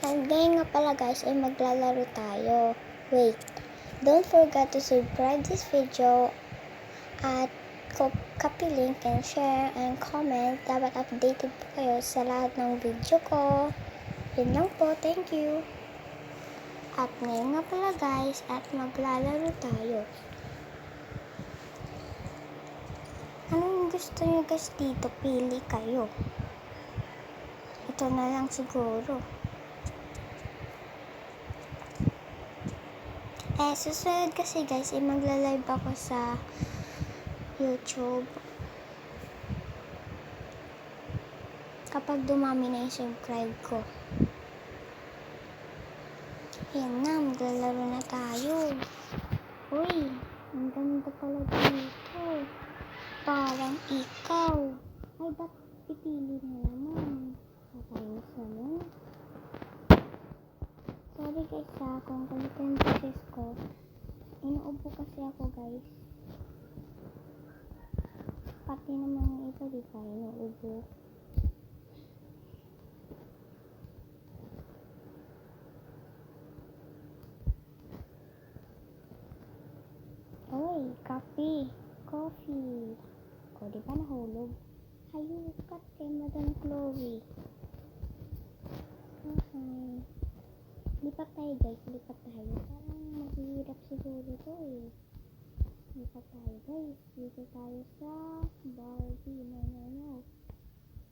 And ngayon nga pala guys ay maglalaro tayo. Wait, don't forget to subscribe this video at copy link and share and comment. Dapat updated po kayo sa lahat ng video ko. Yun lang po, thank you. At ngayon nga pala guys at maglalaro tayo. Anong gusto nyo guys dito? Pili kayo. Ito na lang siguro. Susunod kasi guys, magla-live ako sa YouTube. Kapag dumami na yung subscribe ko. Yan na, maglalaro na tayo. Uy, ang ganda pala dito. Parang ikaw. Ay, ba't pipili na naman? Nakainis naman. Sorry guys kung ganito yung boses ko. Inuubo kasi ako guys. Pati naman yung iba di ba inuubo. Oy, coffee. O, di ba nahulog? Hayukat kay Madam Chloe. Okay. Lipat tayo guys, lipat tayo. Parang maghihirap siguro to eh. Lipat tayo guys. Dito tayo sa Barbie. No.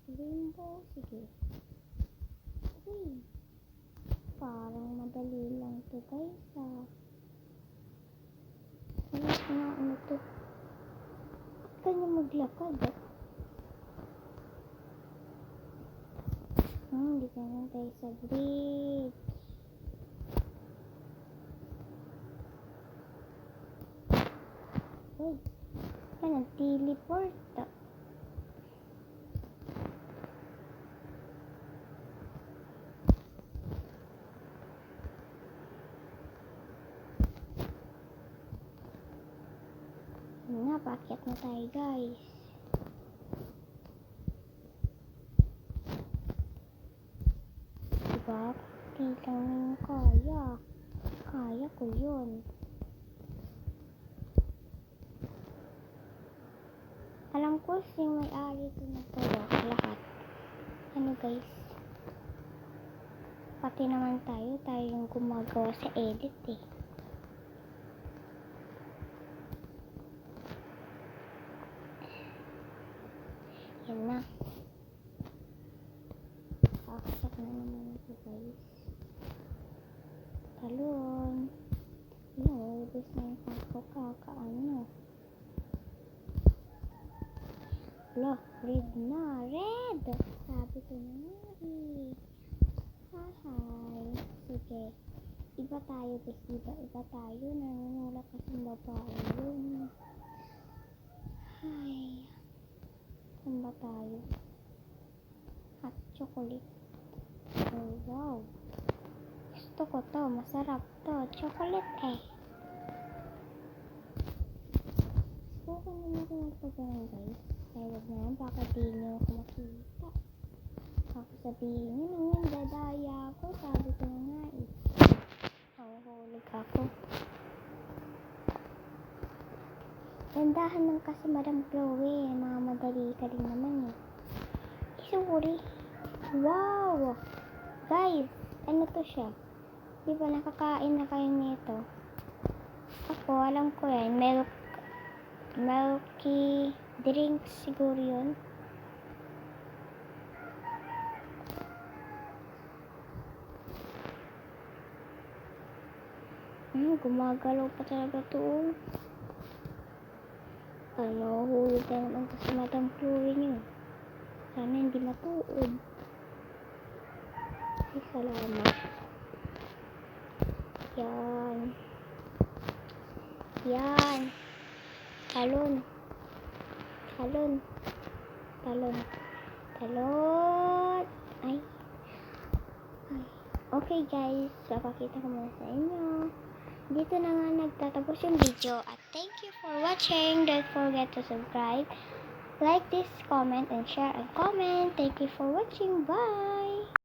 Rainbow, sige. Uy. Parang madali lang to guys ano to? Ba't kanya maglakad Hindi ka lang tayo sa bridge. Uy, yan ang teleport Pakyat na tayo guys. Diba? Tilang yung kaya ko yun. Alam ko yung may-ari ko na to lahat. Ano guys? Pati naman tayo yung gumagawa sa edit eh. Yan na. Kakasap na naman ito guys. Talon. Ubus na yung kakaano. Red na. Red! Sabi ko na nga eh. Hi. Sige. Iba tayo guys. Iba tayo. Nanunulak kasi babae yun. Hi. Saan ba tayo? Hot chocolate. Oh wow. Gusto ko to. Masarap to. Chocolate eh. Gusto ko naman kung magpagano guys. Kaya wag na yan. Baka di nyo ako makita. Ako sabihin nyo naman. Dadaya ako. Sabi ko na nga eh. Nahuhulog ako. Gandahan lang kasi Madam Chloe. Mga madali ka rin naman eh. Sorry. Wow! Guys, ano to siya? Di ba nakakain na kayo nito? Ako, alam ko yan. Milky drinks siguro yun. Gumagalaw pa talaga to. Hulog na naman to si Madam Chloe nyo. Sana hindi matuod. Ay, salamat. Yan. Talon. Ay. Okay guys, papakita ko muna sa inyo. Dito na nga nagtatapos yung video at thank you for watching. Don't forget to subscribe, like this, comment, and share and comment. Thank you for watching. Bye!